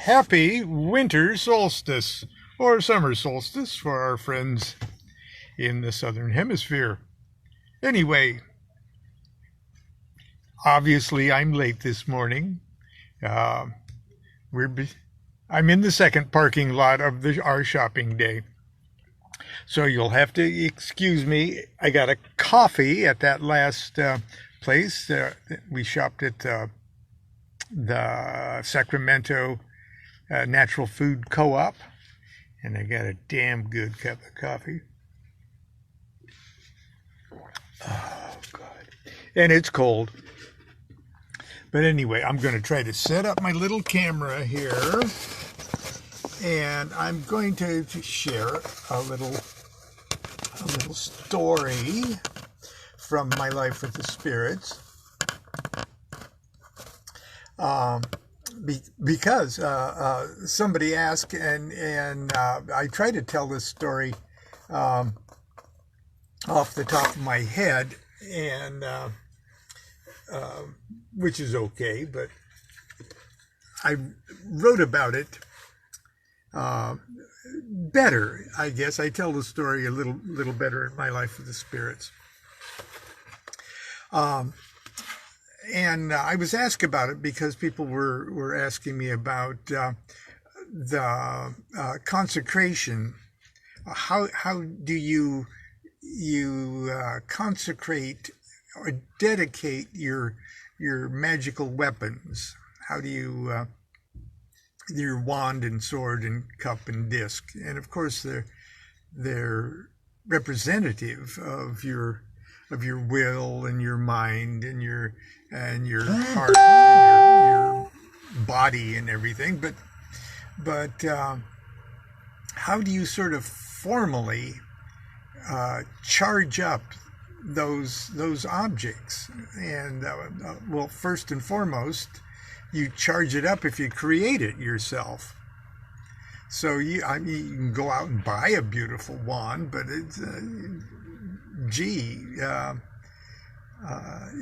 happy winter solstice, or summer solstice for our friends in the southern hemisphere. Anyway, obviously I'm late this morning. Uh, I'm in the second parking lot of our shopping day. So you'll have to excuse me. I got a coffee at that last place. We shopped at the Sacramento Natural Food Co-op, and I got a damn good cup of coffee. Oh, God. And it's cold. But anyway, I'm going to try to set up my little camera here, and I'm going to share a little story from my life with the spirits. Because somebody asked, and I try to tell this story off the top of my head, and which is okay, but I wrote about it better, I guess. I tell the story a little better in my life with the spirits. And I was asked about it because people were asking me about the consecration. How do you consecrate or dedicate your magical weapons? How do you your wand and sword and cup and disc? And of course they're representative of your will and your mind and your heart and your body and everything, but how do you sort of formally charge up those objects? And well, first and foremost, you charge it up if you create it yourself. So you can go out and buy a beautiful wand, but it's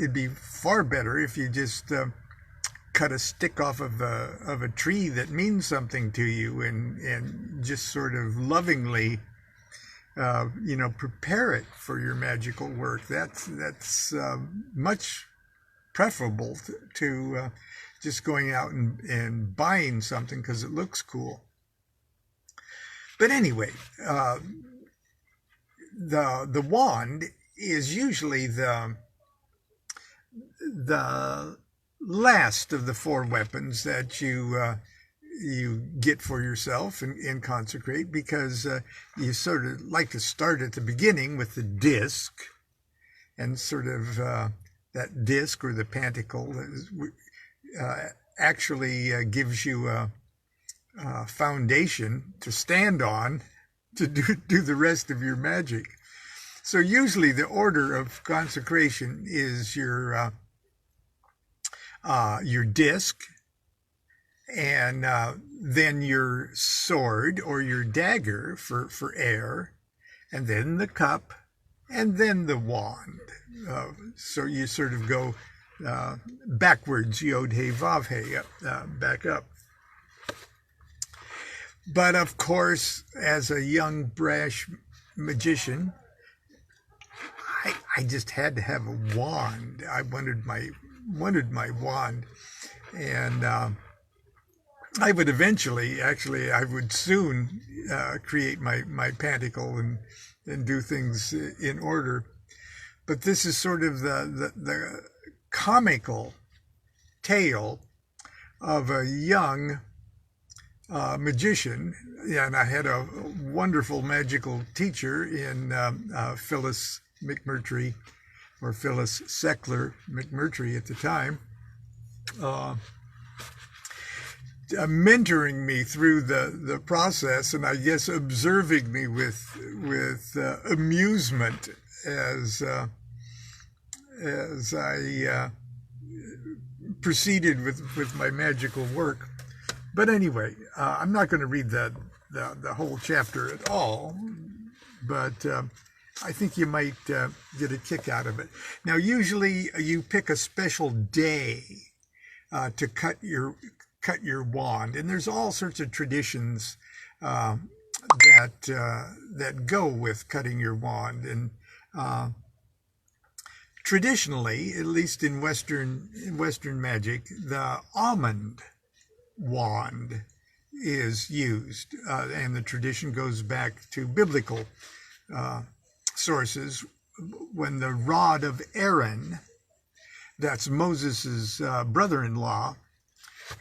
it'd be far better if you just cut a stick off of a tree that means something to you, and just sort of lovingly prepare it for your magical work. That's much preferable to just going out and buying something because it looks cool. But anyway, the wand is usually the last of the four weapons that you get for yourself and consecrate, because you sort of like to start at the beginning with the disc, and sort of that disc or the pentacle actually gives you a foundation to stand on to do the rest of your magic. So usually the order of consecration is your disc, and then your sword or your dagger for air, and then the cup, and then the wand. So you sort of go backwards, Yod He Vav He, back up. But of course, as a young brash magician, I just had to have a wand. I wanted my wand, and I would eventually, actually, I would soon create my pentacle and do things in order. But this is sort of the comical tale of a young magician. Yeah, and I had a wonderful magical teacher in Phyllis McMurtry, or Phyllis Seckler McMurtry at the time, mentoring me through the process, and I guess observing me with amusement as I proceeded with my magical work. But anyway, I'm not going to read the whole chapter at all, but I think you might get a kick out of it. Now, usually you pick a special day to cut your cut your wand. And there's all sorts of traditions that go with cutting your wand. And traditionally, at least in Western magic, the almond wand is used, and the tradition goes back to biblical sources, when the rod of Aaron, that's Moses's brother-in-law,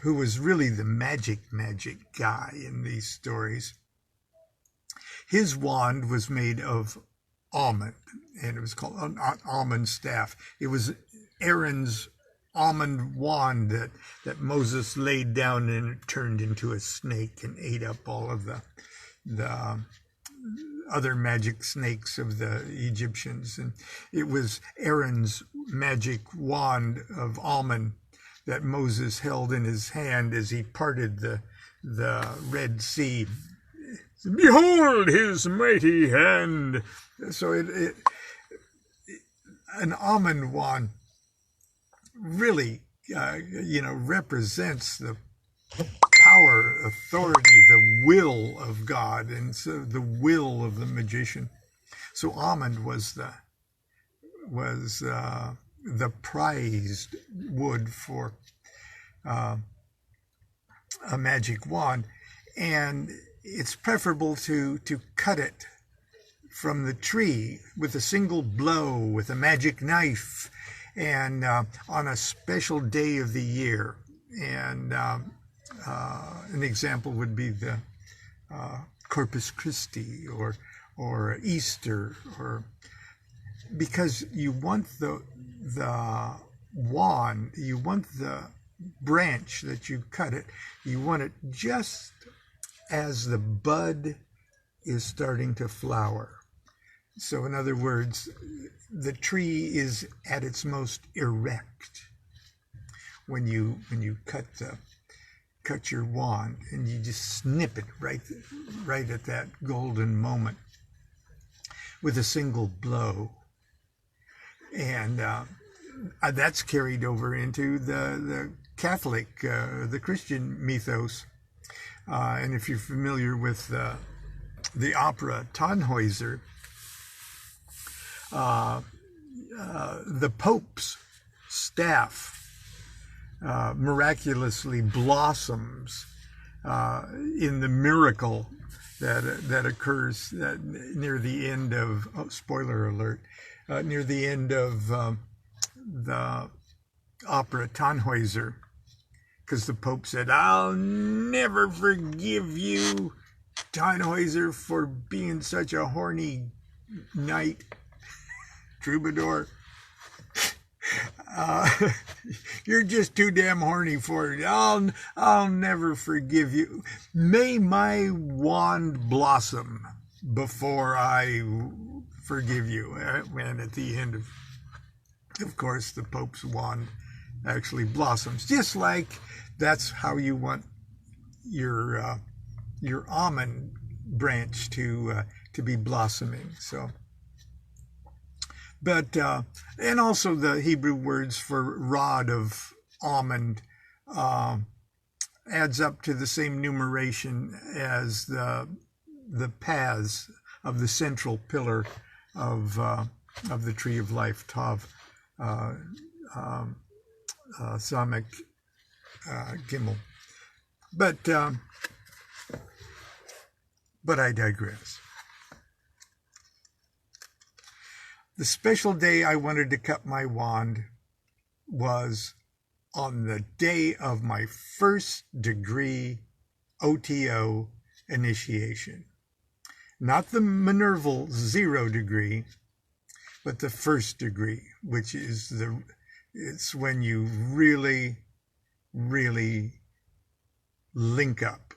who was really the magic guy in these stories. His wand was made of almond, and it was called an almond staff. It was Aaron's almond wand that Moses laid down, and it turned into a snake and ate up all of the other magic snakes of the Egyptians. And it was Aaron's magic wand of almond that Moses held in his hand as he parted the Red Sea. Behold his mighty hand. So an almond wand really, represents the power, authority, the will of God, and so the will of the magician. So almond was the prized wood for a magic wand, and it's preferable to cut it from the tree with a single blow with a magic knife, and on a special day of the year. And an example would be the Corpus Christi or Easter, or because you want the wand, you want the branch that you cut it, you want it just as the bud is starting to flower. So in other words, the tree is at its most erect when you cut your wand, and you just snip it right at that golden moment with a single blow. And that's carried over into the Catholic, the Christian mythos. And if you're familiar with the opera Tannhäuser, the Pope's staff miraculously blossoms in the miracle that occurs near the end of, spoiler alert, near the end of the opera Tannhäuser, because the Pope said, "I'll never forgive you, Tannhäuser, for being such a horny knight, troubadour. You're just too damn horny for it. I'll never forgive you. May my wand blossom before I forgive you." And at the end of course, the Pope's wand actually blossoms, just like that's how you want your almond branch to be blossoming. So. But, and also the Hebrew words for rod of almond adds up to the same numeration as the paths of the central pillar of the tree of life, Tav, Samek, Gimel. But I digress. The special day I wanted to cut my wand was on the day of my first degree OTO initiation. Not the Minerval 0 degree, but the first degree, which is it's when you really, really link up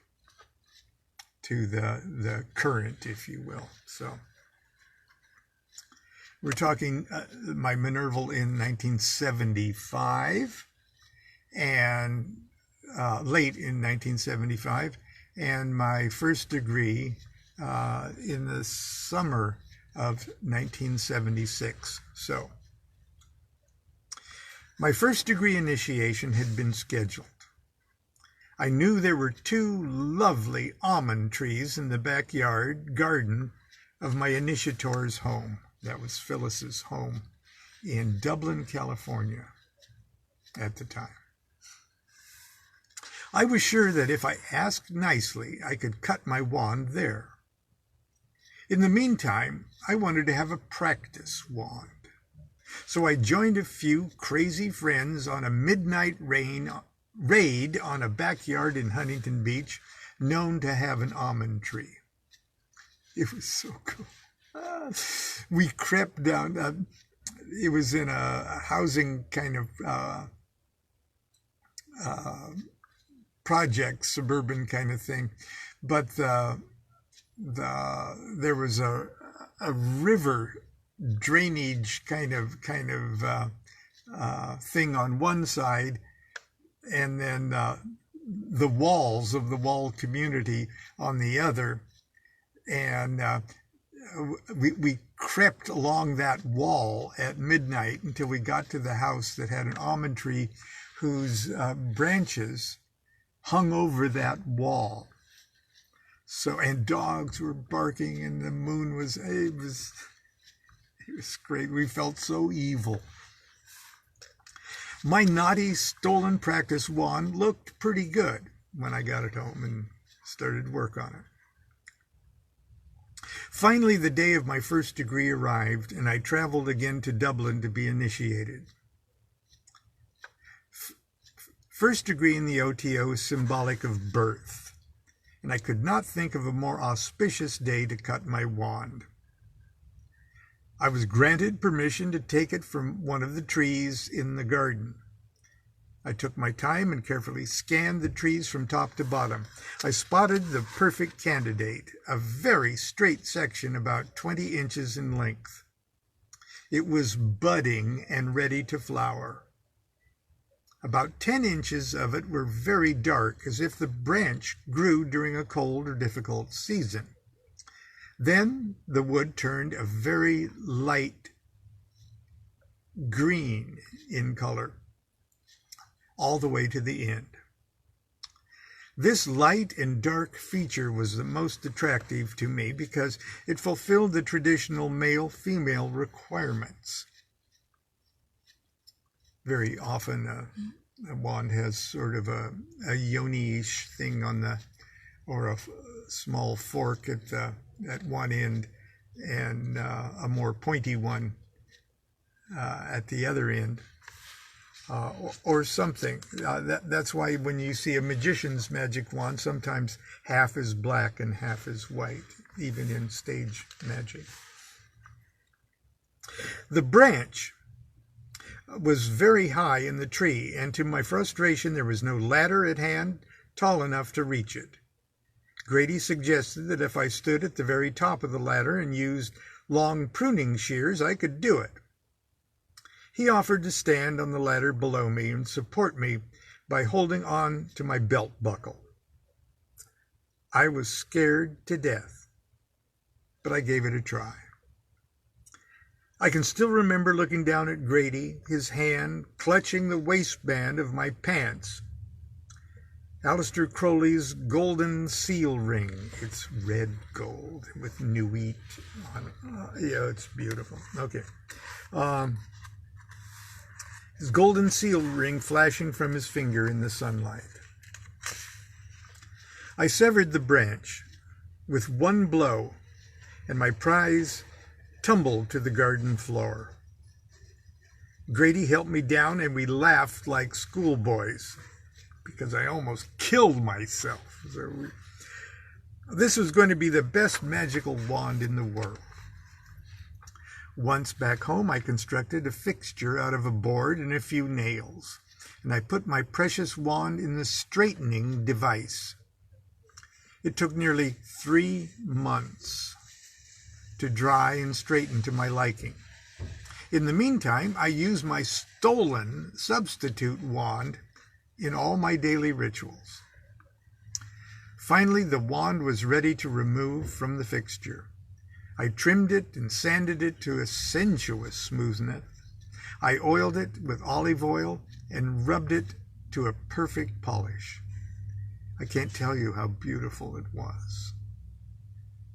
to the current, if you will. So we're talking my Minerval in 1975, and late in 1975, and my first degree in the summer of 1976. So my first degree initiation had been scheduled. I knew there were 2 lovely almond trees in the backyard garden of my initiator's home. That was Phyllis's home in Dublin, California at the time. I was sure that if I asked nicely, I could cut my wand there. In the meantime, I wanted to have a practice wand. So I joined a few crazy friends on a midnight raid on a backyard in Huntington Beach known to have an almond tree. It was so cool. We crept down. It was in a housing kind of project, suburban kind of thing, but there was a river drainage kind of thing on one side, and then the walls of the wall community on the other, and we crept along that wall at midnight until we got to the house that had an almond tree whose branches hung over that wall. So, and dogs were barking, and the moon was, it was great. We felt so evil. My naughty stolen practice wand looked pretty good when I got it home and started work on it. Finally, the day of my first degree arrived, and I traveled again to Dublin to be initiated. First degree in the OTO is symbolic of birth, and I could not think of a more auspicious day to cut my wand. I was granted permission to take it from one of the trees in the garden. I took my time and carefully scanned the trees from top to bottom. I spotted the perfect candidate, a very straight section about 20 inches in length. It was budding and ready to flower. About 10 inches of it were very dark, as if the branch grew during a cold or difficult season. Then the wood turned a very light green in color, all the way to the end. This light and dark feature was the most attractive to me because it fulfilled the traditional male-female requiremements. Very often a wand has sort of a yoni-ish thing on the, or a small fork at one end, and a more pointy one at the other end. Or something. That's why when you see a magician's magic wand, sometimes half is black and half is white, even in stage magic. The branch was very high in the tree, and to my frustration, there was no ladder at hand tall enough to reach it. Grady suggested that if I stood at the very top of the ladder and used long pruning shears, I could do it. He offered to stand on the ladder below me and support me by holding on to my belt buckle. I was scared to death, but I gave it a try. I can still remember looking down at Grady, his hand clutching the waistband of my pants. Aleister Crowley's golden seal ring. It's red gold with Nuit on it. Yeah, it's beautiful. Okay. His golden seal ring flashing from his finger in the sunlight. I severed the branch with one blow, and my prize tumbled to the garden floor. Grady helped me down, and we laughed like schoolboys because I almost killed myself. This was going to be the best magical wand in the world. Once back home, I constructed a fixture out of a board and a few nails, and I put my precious wand in the straightening device. It took nearly 3 months to dry and straighten to my liking. In the meantime, I used my stolen substitute wand in all my daily rituals. Finally, the wand was ready to remove from the fixture. I trimmed it and sanded it to a sensuous smoothness. I oiled it with olive oil and rubbed it to a perfect polish. I can't tell you how beautiful it was.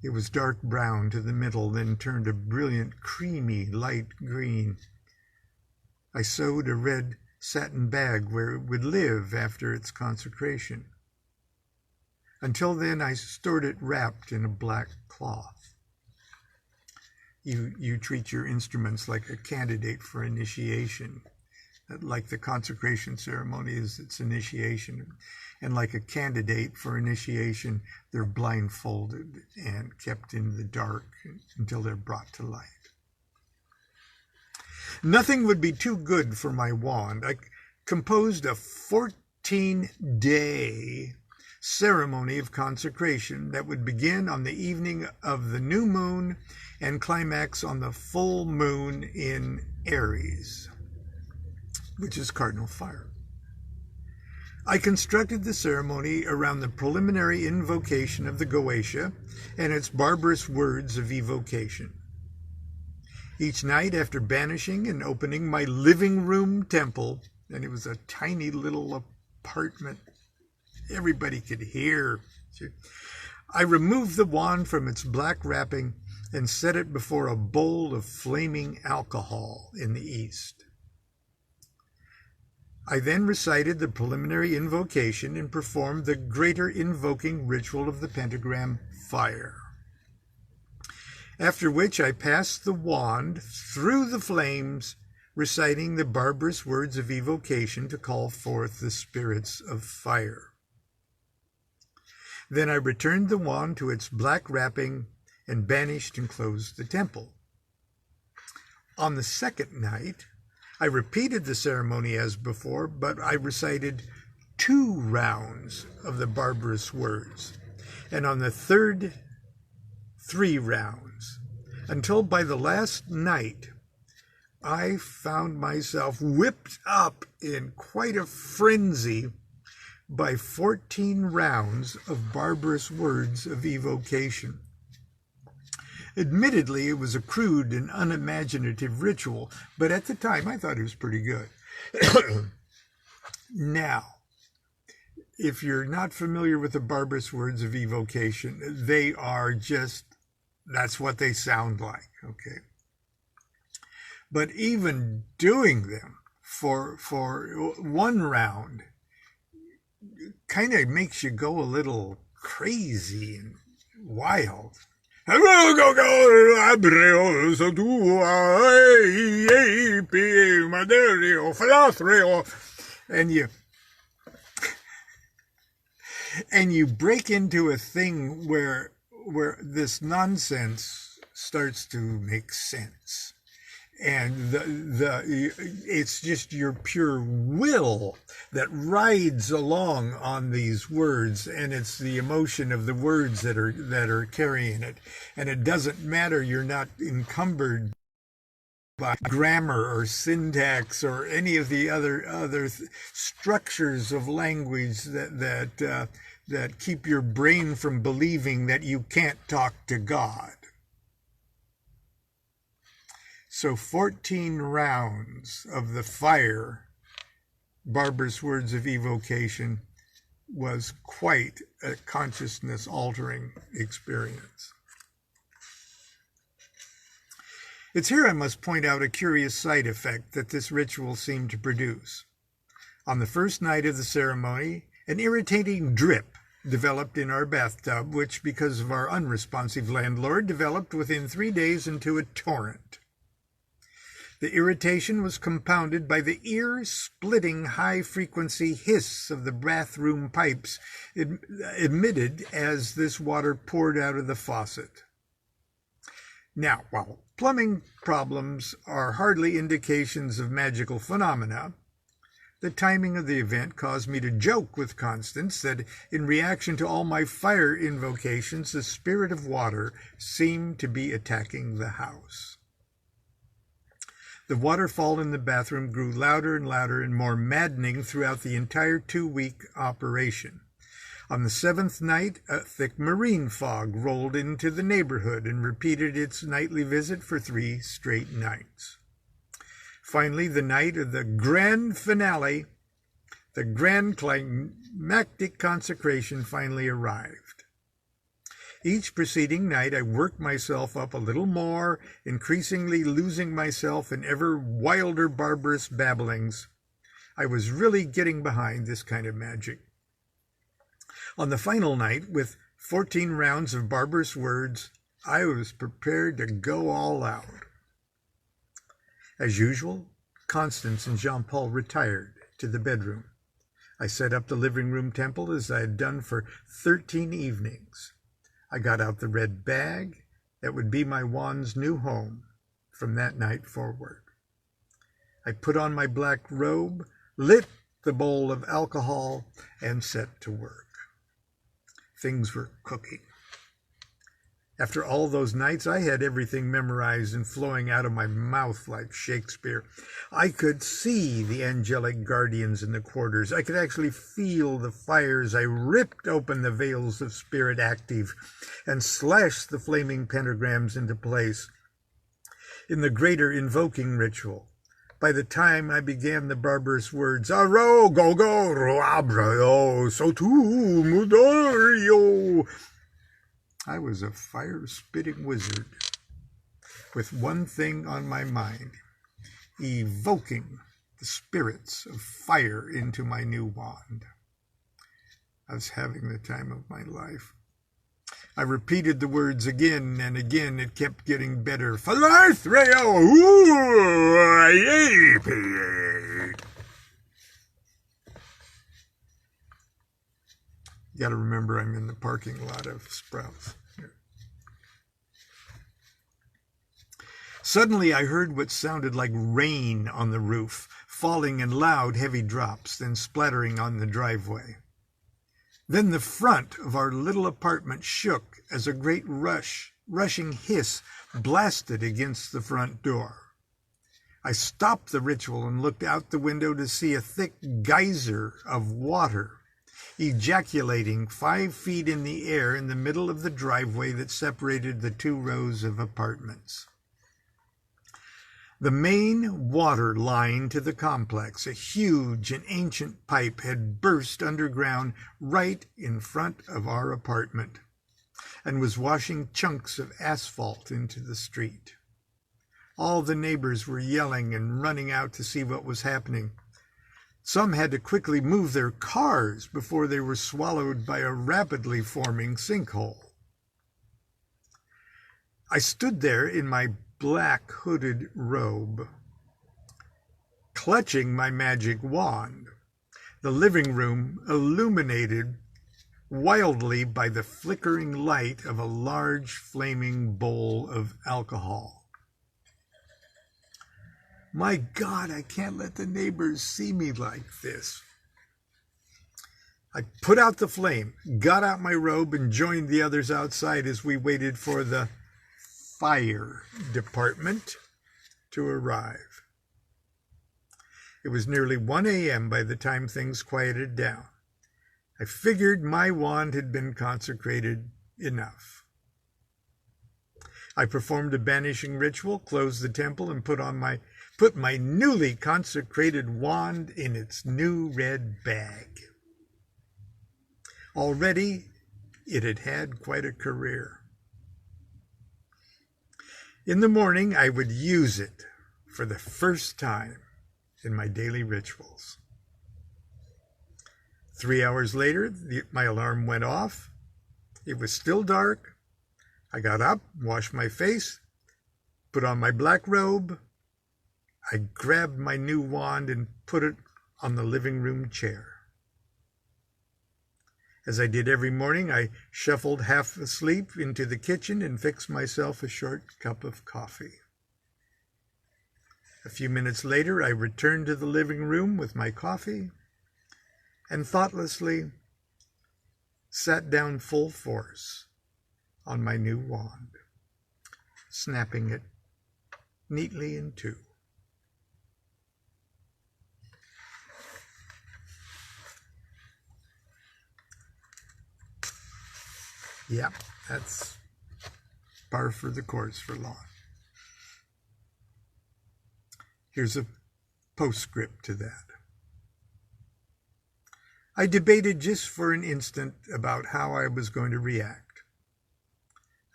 It was dark brown to the middle, then turned a brilliant, creamy, light green. I sewed a red satin bag where it would live after its consecration. Until then, I stored it wrapped in a black cloth. You treat your instruments like a candidate for initiation, like the consecration ceremony is its initiation. And like a candidate for initiation, they're blindfolded and kept in the dark until they're brought to light. Nothing would be too good for my wand. I composed a 14-day ceremony of consecration that would begin on the evening of the new moon and climax on the full moon in Aries, which is cardinal fire. I constructed the ceremony around the preliminary invocation of the Goetia and its barbarous words of evocation. Each night, after banishing and opening my living room temple, and it was a tiny little apartment, everybody could hear, I removed the wand from its black wrapping and set it before a bowl of flaming alcohol in the east. I then recited the preliminary invocation and performed the greater invoking ritual of the pentagram fire. After which I passed the wand through the flames, reciting the barbarous words of evocation to call forth the spirits of fire. Then I returned the wand to its black wrapping and banished and closed the temple. On the second night, I repeated the ceremony as before, but I recited 2 rounds of the barbarous words, and on the third, 3 rounds, until by the last night, I found myself whipped up in quite a frenzy by 14 rounds of barbarous words of evocation. Admittedly, it was a crude and unimaginative ritual, but at the time I thought it was pretty good. Now, if you're not familiar with the barbarous words of evocation, they are just, that's what they sound like, okay? But even doing them for 1 round kind of makes you go a little crazy and wild. And you break into a thing where this nonsense starts to make sense. And it's just your pure will that rides along on these words, and it's the emotion of the words that are carrying it. And it doesn't matter, you're not encumbered by grammar or syntax or any of the other structures of language that keep your brain from believing that you can't talk to God. So 14 rounds of the fire, barbarous words of evocation, was quite a consciousness-altering experience. It's here I must point out a curious side effect that this ritual seemed to produce. On the first night of the ceremony, an irritating drip developed in our bathtub, which, because of our unresponsive landlord, developed within 3 days into a torrent. The irritation was compounded by the ear-splitting high-frequency hiss of the bathroom pipes emitted as this water poured out of the faucet. Now, while plumbing problems are hardly indications of magical phenomena, the timing of the event caused me to joke with Constance that in reaction to all my fire invocations, the spirit of water seemed to be attacking the house. The waterfall in the bathroom grew louder and louder and more maddening throughout the entire 2-week operation. On the 7th night, a thick marine fog rolled into the neighborhood and repeated its nightly visit for 3 straight nights. Finally, the night of the grand finale, The grand climactic consecration finally arrived. Each preceding night I worked myself up a little more, increasingly losing myself in ever wilder barbarous babblings. I was really getting behind this kind of magic. On the final night, with 14 rounds of barbarous words, I was prepared to go all out. As usual, Constance and Jean-Paul retired to the bedroom. I set up the living room temple as I had done for 13 evenings. I got out the red bag that would be my wand's new home from that night forward. I put on my black robe, lit the bowl of alcohol, and set to work. Things were cooking. After all those nights, I had everything memorized and flowing out of my mouth like Shakespeare. I could see the angelic guardians in the quarters. I could actually feel the fires. I ripped open the veils of spirit active and slashed the flaming pentagrams into place. In the greater invoking ritual, by the time I began the barbarous words, Aro, Gogo, Roabrao, Sotu, Mudario, I was a fire-spitting wizard with one thing on my mind, evoking the spirits of fire into my new wand. I was having the time of my life. I repeated the words again and again. It kept getting better. Falarthreo, you got to remember I'm in the parking lot of Sprouts. Here. Suddenly I heard what sounded like rain on the roof, falling in loud, heavy drops, then splattering on the driveway. Then the front of our little apartment shook as a great rushing hiss blasted against the front door. I stopped the ritual and looked out the window to see a thick geyser of water ejaculating 5 feet in the air in the middle of the driveway that separated the 2 rows of apartments. The main water line to the complex, a huge and ancient pipe, had burst underground right in front of our apartment and was washing chunks of asphalt into the street. All the neighbors were yelling and running out to see what was happening. Some had to quickly move their cars before they were swallowed by a rapidly forming sinkhole. I stood there in my black hooded robe, clutching my magic wand, the living room illuminated wildly by the flickering light of a large flaming bowl of alcohol. My God, I can't let the neighbors see me like this. I put out the flame, got out my robe, and joined the others outside as we waited for the fire department to arrive. It was nearly 1 a.m. by the time things quieted down. I figured my wand had been consecrated enough. I performed a banishing ritual, closed the temple, and put my newly consecrated wand in its new red bag. Already, it had had quite a career. In the morning, I would use it for the first time in my daily rituals. 3 hours later, my alarm went off. It was still dark. I got up, washed my face, put on my black robe. I grabbed my new wand and put it on the living room chair. As I did every morning, I shuffled half asleep into the kitchen and fixed myself a short cup of coffee. A few minutes later, I returned to the living room with my coffee and thoughtlessly sat down full force on my new wand, snapping it neatly in two. Yeah, that's par for the course for Lon. Here's a postscript to that. I debated just for an instant about how I was going to react.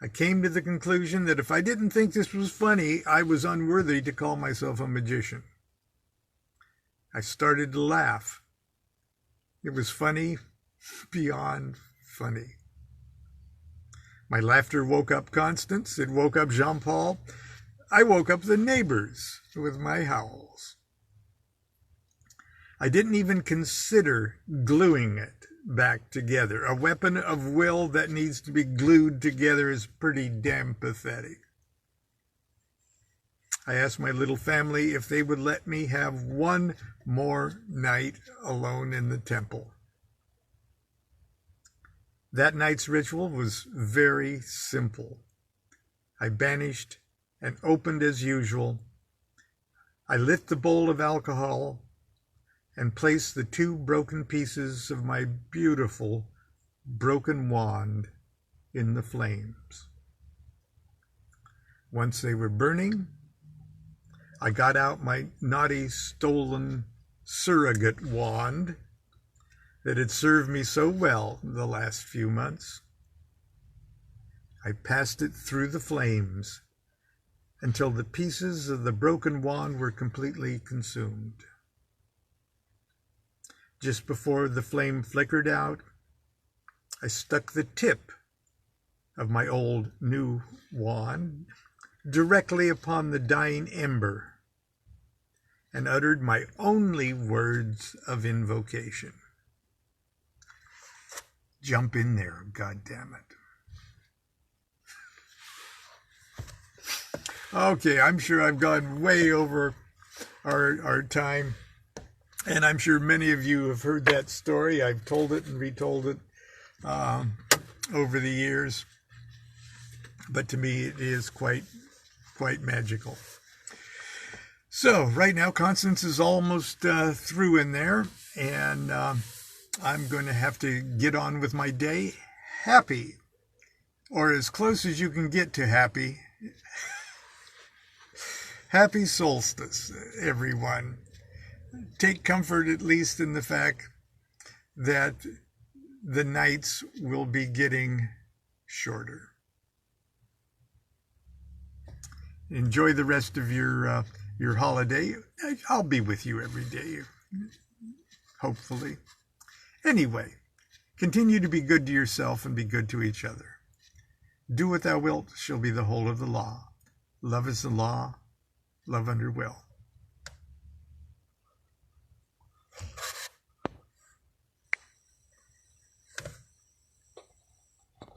I came to the conclusion that if I didn't think this was funny, I was unworthy to call myself a magician. I started to laugh. It was funny beyond funny. My laughter woke up Constance. It woke up Jean-Paul. I woke up the neighbors with my howls. I didn't even consider gluing it back together. A weapon of will that needs to be glued together is pretty damn pathetic. I asked my little family if they would let me have one more night alone in the temple. That night's ritual was very simple. I banished and opened as usual. I lit the bowl of alcohol and placed the 2 broken pieces of my beautiful broken wand in the flames. Once they were burning, I got out my naughty, stolen surrogate wand that had served me so well the last few months. I passed it through the flames until the pieces of the broken wand were completely consumed. Just before the flame flickered out, I stuck the tip of my old new wand directly upon the dying ember and uttered my only words of invocation. Jump in there, goddammit. Okay, I'm sure I've gone way over our time, and I'm sure many of you have heard that story. I've told it and retold it over the years, but to me it is quite magical. So right now Constance is almost through in there, and I'm going to have to get on with my day happy, or as close as you can get to happy. Happy solstice, everyone. Take comfort at least in the fact that the nights will be getting shorter. Enjoy the rest of your holiday. I'll be with you every day, hopefully. Anyway, continue to be good to yourself and be good to each other. Do what thou wilt shall be the whole of the law. Love is the law. Love under will.